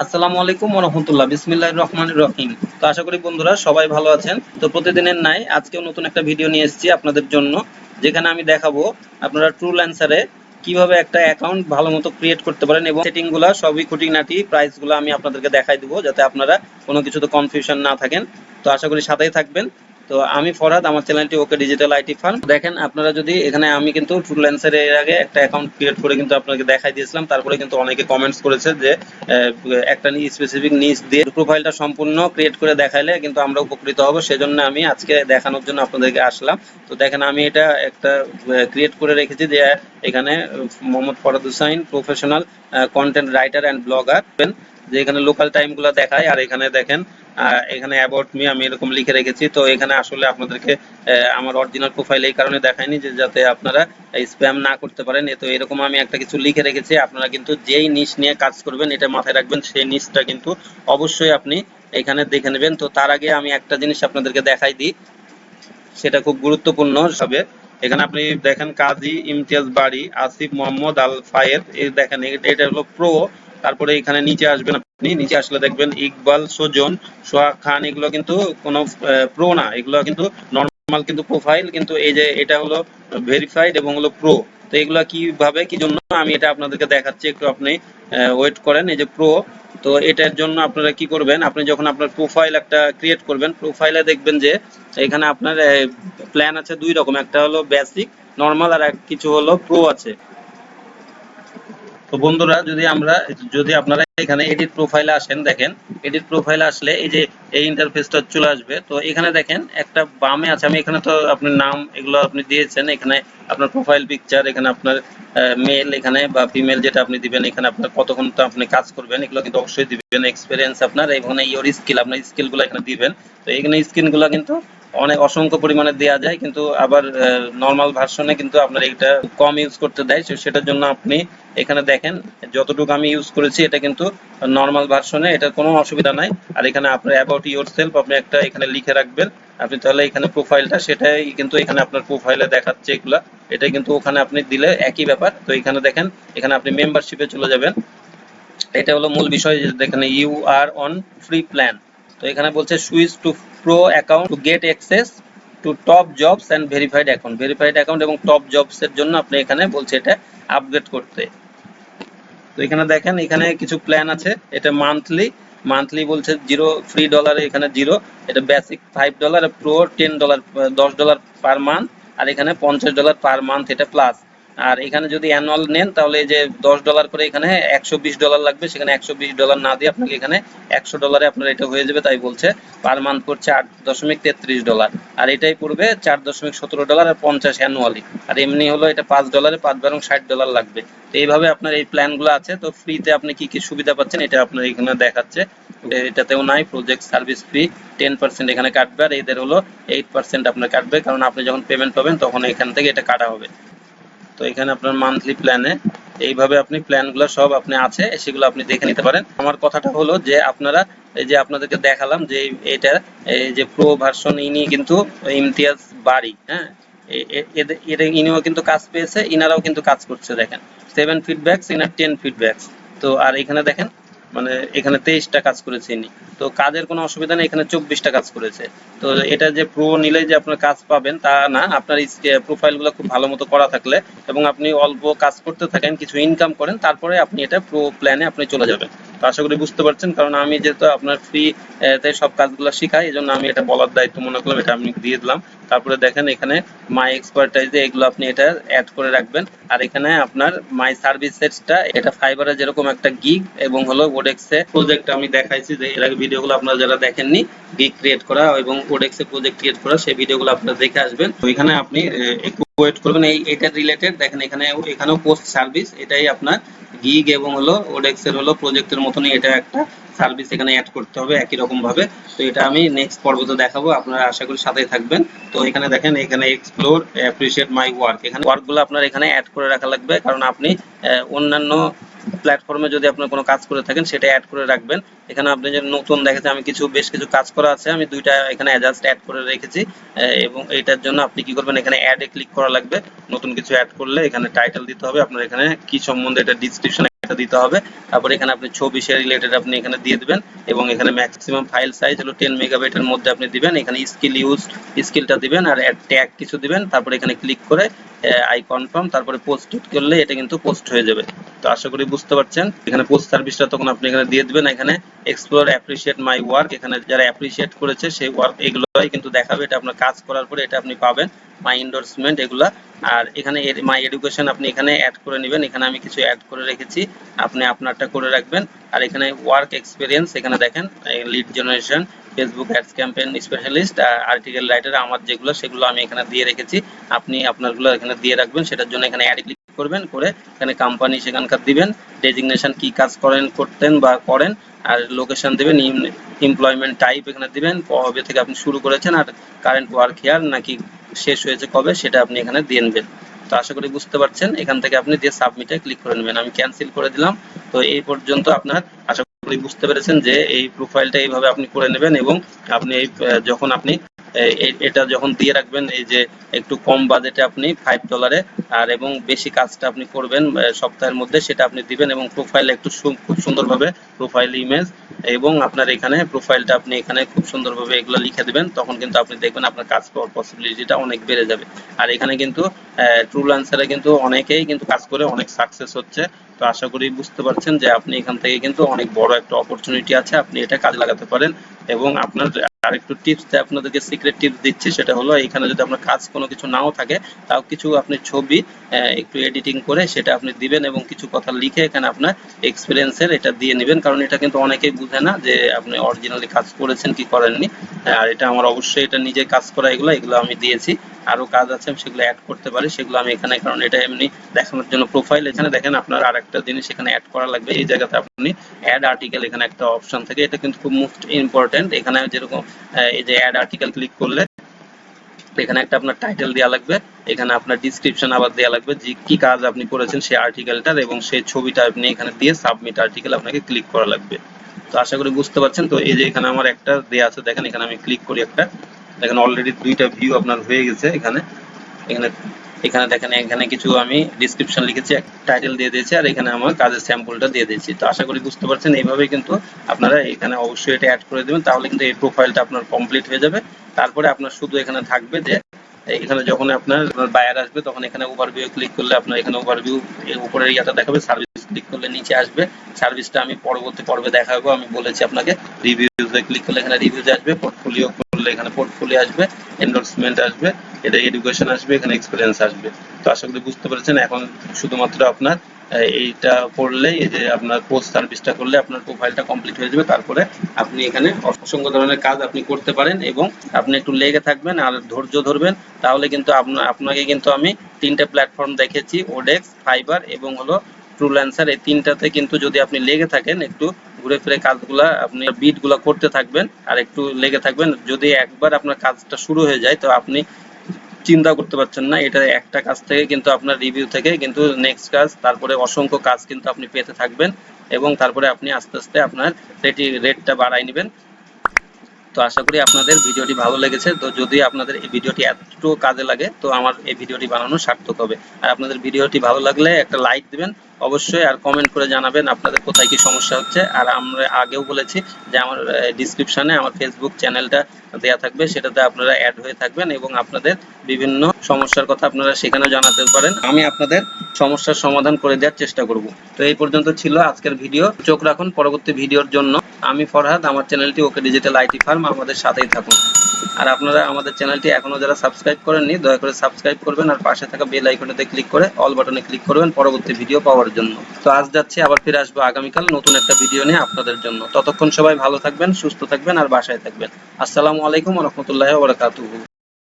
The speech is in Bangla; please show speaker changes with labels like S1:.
S1: আসসালামু আলাইকুম ওয়া রাহমাতুল্লাহ। বিসমিল্লাহির রহমানির রহিম। তো আশা করি বন্ধুরা সবাই ভালো আছেন। তো প্রতিদিনের ন্যায় আজকেও নতুন একটা ভিডিও নিয়ে এসেছি আপনাদের জন্য, যেখানে আমি দেখাবো আপনারা ট্রুল্যান্সারে কিভাবে একটা অ্যাকাউন্ট ভালোমতো ক্রিয়েট করতে পারেন এবং সেটিংগুলো সবই খুঁটিনাটি প্রাইসগুলো আমি আপনাদেরকে দেখাই দেবো, যাতে আপনারা কোনো কিছুতে কনফিউশন না থাকেন। তো আশা করি সাথেই থাকবেন। তো আমি ফরহাদ, আমার চ্যানেলটি ওকে ডিজিটাল আইটি ফার্ম। দেখেন আপনারা যদি এখানে আমি কিন্তু ট্রুল্যান্সারে এর আগে একটা অ্যাকাউন্ট ক্রিয়েট করে কিন্তু আপনাকে দেখাই দিয়েছিলাম, তারপরে কিন্তু অনেকে কমেন্টস করেছে যে একটা স্পেসিফিক নিচ দিয়ে প্রোফাইলটা সম্পূর্ণ ক্রিয়েট করে দেখাইলে কিন্তু আমরা উপকৃত হব। সেজন্য আমি আজকে দেখানোর জন্য আপনাদেরকে আসলাম। তো দেখেন আমি এটা একটা ক্রিয়েট করে রেখেছি যে এখানে Mohammad Farhad Hussain, professional content writer and blogger, যে এখানে লোকাল টাইমগুলো দেখায়। আর এখানে দেখেন এখানে অ্যাবাউট মি আমি এরকম লিখে রেখেছি। তো এখানে আসলে আপনাদেরকে আমার অরিজিনাল প্রোফাইল এই কারণে দেখায়নি যে যাতে আপনারা স্প্যাম না করতে পারেন। তো এরকম আমি একটা কিছু লিখে রেখেছি। আপনারা কিন্তু যেই নিশ নিয়ে কাজ করবেন এটা মাথায় রাখবেন, সেই নিশটা কিন্তু অবশ্যই আপনি এখানে দেখে নেবেন। তো তার আগে আমি একটা জিনিস আপনাদেরকে দেখাই দিই, সেটা খুব গুরুত্বপূর্ণ হবে। এখানে আপনি দেখেন কাজী ইমতিয়াজ বাড়ি, আসিফ মোহাম্মদ আল ফায়েদ, এই দেখেন এটা হলো প্রো। তারপরে এখানে নিচে আসবেন, আপনি নিচে আসলে দেখবেন ইকবাল, সুজন, সোহাগ খান, এগুলো কিন্তু কোনো প্রো না, এগুলো কিন্তু নর্মাল কিন্তু প্রোফাইল। কিন্তু এই যে এটা হলো ভেরিফাইড এবং হলো প্রো। তো এগুলো কিভাবে কি জন্য আমি এটা আপনাদেরকে দেখাচ্ছি, একটু আপনি ওয়েট করেন। এই যে প্রো, তো এটার জন্য আপনারা কি করবেন, আপনি যখন আপনার প্রোফাইল একটা ক্রিয়েট করবেন, প্রোফাইলে দেখবেন যে এখানে আপনার প্ল্যান আছে দুই রকম, একটা হলো বেসিক নরমাল আর এক কিছু হলো প্রো আছে। তো বন্ধুরা যদি আপনারা এখানে এডিট প্রোফাইলে আসেন, দেখেন এডিট প্রোফাইলে আসলে এই যে এই ইন্টারফেসটা চলে আসবে। তো এখানে দেখেন একটা বামে আছে, আমি এখানে তো আপনার নাম এগুলো আপনি দিয়েছেন, এখানে আপনার প্রোফাইল পিকচার, এখানে আপনার মেল এখানে বা ফিমেল যেটা আপনি দিবেন, এখানে আপনার কতক্ষণ তো আপনি কাজ করবেন এগুলো কিন্তু অবশ্যই দিবেন, এক্সপিরিয়েন্স আপনার, এখানে ইওর স্কিল আপনার স্কিলগুলো এখানে দিবেন। তো এখানে স্কিলগুলো কিন্তু অনেক অসংখ্য পরিমাণে দেওয়া যায়, কিন্তু আবার নর্মাল ভার্সনে কিন্তু আপনার এটা কম ইউজ করতে দেয়। সেটার জন্য আপনি এখানে দেখেন যতটুকু আমি ইউজ করেছি এটা কিন্তু নর্মাল ভার্সনে, এটা কোনো অসুবিধা নাই। আর এখানে আপনার অ্যাবাউট ইউর সেলফ আপনি একটা এখানে লিখে রাখবেন আপনি, তাহলে এখানে প্রোফাইলটা সেটাই কিন্তু এখানে আপনার প্রোফাইলে দেখাচ্ছে এগুলা, এটাই কিন্তু ওখানে আপনি দিলে একই ব্যাপার। তো এখানে দেখেন এখানে আপনি মেম্বারশিপে চলে যাবেন, এটা হলো মূল বিষয়। দেখেন you are on free plan. তো এখানে বলছে switch to pro account to get access to top jobs and verified account. Verified account এবং টপ জবস এর জন্য আপনি এখানে বলছে এটা আপগ্রেড করতে। তো এখানে দেখেন এখানে কিছু প্ল্যান আছে, এটা মান্থলি, মান্থলি বলছে $0 এখানে 0, এটা বেসিক $5, প্রো $10, $10 পার মান্থ, আর এখানে $50 পার মান্থ এটা প্লাস। আর এখানে যদি অ্যানুয়াল নেন তাহলে এই যে $10 করে এখানে $120 লাগবে, সেখানে $120 না দিয়ে আপনাকে এখানে $100 আপনার এটা হয়ে যাবে। তাই বলছে পার মান্থ পড়ছে $8.33, আর এটাই পড়বে $4.17 আর 50 অ্যানুয়ালি। আর এমনি হলো এটা $5, 5 $60 লাগবে। তো এইভাবে আপনার এই প্ল্যানগুলো আছে। তো ফ্রিতে আপনি কি কি সুবিধা পাচ্ছেন এটা আপনার এখানে দেখাচ্ছে, এটাতেও নাই প্রজেক্ট সার্ভিস ফ্রি 10% এখানে কাটবে, আর এদের হলো 8% আপনার কাটবে, কারণ আপনি যখন পেমেন্ট পাবেন তখন এখান থেকে এটা কাটা হবে। তো এখানে আপনার মান্থলি প্ল্যানে এইভাবে আপনি প্ল্যানগুলো সব আপনি আছে, সেগুলো আপনি দেখে নিতে পারেন। আমার কথাটা হলো যে আপনারা এই যে আপনাদেরকে দেখালাম যে এটা এই যে প্রো ভার্সন, ইনি কিন্তু ইমতিয়াজ বাড়ি, হ্যাঁ, এদের ইনিও কিন্তু কাজ পেয়েছে, ইনারাও কিন্তু কাজ করছে। দেখেন 7 ফিডব্যাকস, ইনার 10 ফিডব্যাকস। তো আর এখানে দেখেন মানে এখানে 23টা কাজ করেছে ইনি। তো কাজের কোনো অসুবিধা নেই, এখানে 24টা কাজ করেছে। তো এটা যে প্রো নিলে যে আপনার কাজ পাবেন তা না, আপনার প্রোফাইলগুলো খুব ভালো মতো করা থাকলে এবং আপনি অল্প কাজ করতে থাকেন, কিছু ইনকাম করেন, তারপরে আপনি এটা প্রো প্ল্যানে আপনি চলে যাবেন। তো আশা করি বুঝতে পারছেন, কারণ আমি যেহেতু আপনার ফ্রি তে সব কাজগুলো শিখাই, এই জন্য আমি এটা বলার দায়িত্ব মনে করলাম, এটা আমি দিয়ে দিলাম। তারপরে দেখেন এখানে মাই এক্সপার্টাইজে এগুলো আপনি এটা অ্যাড করে রাখবেন। আর এখানে আপনার মাই সার্ভিসেসটা এটা ফাইবারে যেরকম একটা গিগ এবং হলো ওডেক্সে প্রজেক্ট আমি দেখাইছি, যে এর আগে ভিডিওগুলো আপনারা যারা দেখেননি, গিগ ক্রিয়েট করা এবং ওডেক্সে প্রজেক্ট ক্রিয়েট করা, সেই ভিডিওগুলো আপনারা দেখে আসবেন। তো এখানে আপনি একটু ওয়েট করবেন, এটার রিলেটেড দেখেন এখানেও পোস্ট সার্ভিস, এটাই আপনার গিগ এবং হলো ওডেক্সের হলো প্রজেক্টের মতনই এটা একটা সার্ভিস এখানে অ্যাড করতে হবে একই রকম ভাবে। তো এটা আমি নেক্সট পর্বতে দেখাবো, আপনারা আশা করি সাথেই থাকবেন। তো এখানে দেখেন এখানে এক্সপ্লোর অ্যাপ্রিশিয়েট মাই ওয়ার্ক, এখানে ওয়ার্কগুলো আপনার এখানে অ্যাড করে রাখা লাগবে, কারণ আপনি অন্যান্য প্ল্যাটফর্মে যদি আপনার কোনো কাজ করে থাকেন সেটা অ্যাড করে রাখবেন। এখানে আপনি যে নতুন দেখেছেন আমি বেশ কিছু কাজ করা আছে, আমি দুইটা এখানে জাস্ট অ্যাড করে রেখেছি। এবং এইটার জন্য আপনি কি করবেন, এখানে অ্যাডে ক্লিক করা লাগবে। নতুন কিছু অ্যাড করলে এখানে টাইটেল দিতে হবে আপনার, এখানে কি সম্বন্ধে এটা ডিসক্রিপশনে এটা দিতে হবে। তারপর এখানে আপনি ছবি শেয়ার রিলেটেড আপনি এখানে দিয়ে দিবেন এবং এখানে ম্যাক্সিমাম ফাইল সাইজ হলো 10 মেগাবাইটের মধ্যে আপনি দিবেন। এখানে স্কিল ইউজ স্কিলটা দিবেন আর অ্যাড ট্যাগ কিছু দিবেন। তারপর এখানে ক্লিক করে আই কনফার্ম, তারপরে পোস্ট করলে এটা কিন্তু পোস্ট হয়ে যাবে। তো আশা করি বুঝতে পারছেন। এখানে পোস্ট সার্ভিসটা তখন আপনি এখানে দিয়ে দিবেন। এখানে এক্সপ্লোর অ্যাপ্রিশিয়েট মাই ওয়ার্ক, এখানে যারা অ্যাপ্রিশিয়েট করেছে সেই ওয়ার্ক এগুলোই কিন্তু দেখাবে। এটা আপনার কাজ করার পরে এটা আপনি পাবেন, মাই এন্ডোর্সমেন্ট এগুলা। আর এখানে মাই এডুকেশন আপনি এখানে অ্যাড করে নেবেন। এখানে আমি কিছু অ্যাড করে রেখেছি, আপনি আপনারটা করে রাখবেন। আর এখানে ওয়ার্ক এক্সপিরিয়েন্স এখানে দেখেন lead generation, Facebook ads campaign specialist, article writer আমার যেগুলো সেগুলো আমি এখানে দিয়ে রেখেছি। আপনি আপনারগুলো এখানে দিয়ে রাখবেন। সেটার জন্য এখানে অ্যাড ক্লিক করবেন, করে এখানে কোম্পানি সেখানকার দিবেন, ডেজিগনেশন কি কাজ করতেন বা করেন, আর লোকেশন দিবেন, এমপ্লয়মেন্ট টাইপ এখানে দিবেন, কবে থেকে আপনি শুরু করেছেন আর কারেন্ট ওয়ার্ক হিয়ার নাকি শেষ হয়েছে কবে সেটা আপনি এখানে দিয়ে নেবেন। তো আশা করি বুঝতে পারছেন। এখান থেকে আপনি দিয়ে সাবমিটে ক্লিক করে নেবেন। আমি ক্যান্সেল করে দিলাম। তো এই পর্যন্ত আপনার আশা করি বুঝতে পেরেছেন যে এই প্রোফাইলটা এইভাবে আপনি করে নেবেন এবং আপনি এই যখন আপনি এটা যখন দিয়ে রাখবেন, এই যে একটু কম বাজেটে আপনি $5 আর এবং বেশি কাজটা আপনি করবেন সপ্তাহের মধ্যে, সেটা আপনি দিবেন এবং প্রোফাইলে একটু খুব সুন্দরভাবে প্রোফাইল ইমেজ এবং আপনার এখানে প্রোফাইলটা আপনি এখানে খুব সুন্দরভাবে এগুলো লিখে দিবেন। তখন কিন্তু আপনি দেখবেন আপনার কাজ পাওয়ার পসিবিলিটিটা অনেক বেড়ে যাবে। আর এখানে কিন্তু ট্রুল্যান্সারে কিন্তু অনেকেই কিন্তু কাজ করে অনেক সাকসেস হচ্ছে। তো আশা করি বুঝতে পারছেন যে আপনি এখান থেকে কিন্তু অনেক বড় একটা অপরচুনিটি আছে, আপনি এটা কাজে লাগাতে পারেন। এবং আপনার আরেকটু টিপস আপনাদেরকে সিক্রেট টিপস দিচ্ছি, সেটা হলো এখানে যদি আপনার কাজ কোনো কিছু নাও থাকে তাও কিছু আপনি ছবি একটু এডিটিং করে সেটা আপনি দিবেন এবং কিছু কথা লিখে এখানে আপনার এক্সপিরিয়েন্সের এটা দিয়ে নেবেন। কারণ এটা কিন্তু অনেকেই বুঝে না যে আপনি অরিজিনালি কাজ করেছেন কি করেননি। আর এটা আমার অবশ্যই এটা নিজে কাজ করা, এগুলো আমি দিয়েছি। আরো কাজ আছে সেগুলো অ্যাড করতে পারি, সেগুলো আমি এখানে, কারণ এটা এমনি দেখানোর জন্য প্রোফাইল। এখানে দেখেন আপনার আরেকটা জিনিস এখানে অ্যাড করা লাগবে। এই জায়গাতে আপনি অ্যাড আর্টিকেল এখানে একটা অপশন থাকে, এটা কিন্তু খুব মোস্ট ইম্পর্টেন্ট। এখানে যেরকম এই যে অ্যাড আর্টিকেল ক্লিক করলে এখানে একটা আপনার টাইটেল দেওয়া লাগবে, এখানে আপনার ডিসক্রিপশন আবার দেওয়া লাগবে যে কি কাজ আপনি করেছেন সেই আর্টিকেলটার, এবং সেই ছবিটা আপনি এখানে দিয়ে সাবমিট আর্টিকেল আপনাকে ক্লিক করা লাগবে। তো আশা করি বুঝতে পারছেন। তো এই যে এখানে আমার একটা দেওয়া আছে, দেখেন এখানে আমি ক্লিক করি একটা, দেখেন অলরেডি 2টা ভিউ আপনার হয়ে গেছে। এখানে এখানে এখানে দেখেন এখানে কিছু আমি ডিসক্রিপশন লিখেছি, টাইটেল দিয়ে দিয়েছি আর এখানে আমার কাজের স্যাম্পলটা দিয়ে দিয়েছি। তো আশা করি বুঝতে পারছেন। এইভাবে কিন্তু আপনারা এখানে অবশ্যই এটা অ্যাড করে দেবেন, তাহলে কিন্তু এই প্রোফাইলটা আপনার কমপ্লিট হয়ে যাবে। তারপরে আপনার শুধু এখানে থাকবে যে এখানে যখন আপনার বায়ার আসবে তখন এখানে ওভারভিউ ক্লিক করলে আপনার এখানে ওভারভিউ এর উপরের ইয়াটা দেখাবে, সার্ভিস ক্লিক করলে নিচে আসবে। সার্ভিসটা আমি পরবর্তী পর্বে দেখাবো, আমি বলেছি আপনাকে। রিভিউজে ক্লিক করলে এখানে রিভিউজ আসবে, পোর্টফোলিও করলে এখানে পোর্টফোলিও আসবে, এন্ডোর্সমেন্ট আসবে, এটা এডুকেশন আসবে, এখানে এক্সপিরিয়েন্স আসবে। তো আশা করি বুঝতে পেরেছেন। এখন শুধুমাত্র আপনার এইটা করলেই, এই যে আপনার পোস্ট সার্ভিসটা করলে আপনার প্রোফাইলটা কমপ্লিট হয়ে যাবে। তারপরে আপনি এখানে অসংখ্য ধরনের কাজ আপনি করতে পারেন এবং আপনি একটু লেগে থাকবেন আর ধৈর্য ধরবেন, তাহলে কিন্তু আপনাকে কিন্তু আমি 3টে প্ল্যাটফর্ম দেখেছি, ওডেক্স, ফাইবার এবং হলো ট্রুল্যান্সার। এই 3টাতে কিন্তু যদি আপনি লেগে থাকেন, একটু ঘুরে ফিরে কাজগুলা আপনি বিটগুলা করতে থাকবেন আর একটু লেগে থাকবেন, যদি একবার আপনার কাজটা শুরু হয়ে যায় তো আপনি চিন্তা করতে পারছেন না, এটা একটা কাজ থেকে কিন্তু আপনার রিভিউ থেকে কিন্তু নেক্সট কাজ, তারপরে অসংখ্য কাজ কিন্তু আপনি পেতে থাকবেন এবং তারপরে আপনি আস্তে আস্তে আপনার রেটটা বাড়াই নেবেন। তো আশা করি আপনাদের ভিডিওটি ভালো লেগেছে। তো যদি আপনাদের এই ভিডিওটি এতটুকু কাজে লাগে তো আমার এই ভিডিওটি বানানো সার্থক হবে। আর আপনাদের ভিডিওটি ভালো লাগলে একটা লাইক দিবেন অবশ্যই, আর কমেন্ট করে জানাবেন আপনাদের কোথায় কি সমস্যা হচ্ছে। আর আমরা আগেও বলেছি যে আমার ডিসক্রিপশনে আমার ফেসবুক চ্যানেলটা দেয়া থাকবে, সেটাতে আপনারা অ্যাড হয়ে থাকবেন এবং আপনাদের বিভিন্ন সমস্যার কথা আপনারা সেখানে জানাতে পারেন, আমি আপনাদের সমস্যার সমাধান করে দেওয়ার চেষ্টা করব। তো এই পর্যন্ত ছিল আজকের ভিডিও। চোখ রাখুন পরবর্তী ভিডিওর জন্য। আমি ফরহাদ, আমার চ্যানেলটি ওকে ডিজিটাল আইটি ফার্ম, আমাদের সাথেই থাকুন। আর আপনারা আমাদের চ্যানেলটি এখনো যারা সাবস্ক্রাইব করেননি দয়া করে সাবস্ক্রাইব করবেন আর পাশে থাকা বেল আইকনেতে ক্লিক করে অল বাটনে ক্লিক করবেন পরবর্তী ভিডিও পাওয়ার জন্য। তো আজ যাচ্ছি, আবার ফিরে আসবো আগামীকাল নতুন একটা ভিডিও নিয়ে আপনাদের জন্য। ততক্ষণ সবাই ভালো থাকবেন, সুস্থ থাকবেন আর বাসায় থাকবেন। আসসালামু আলাইকুম ওয়া রাহমাতুল্লাহি ওয়া বারাকাতুহু।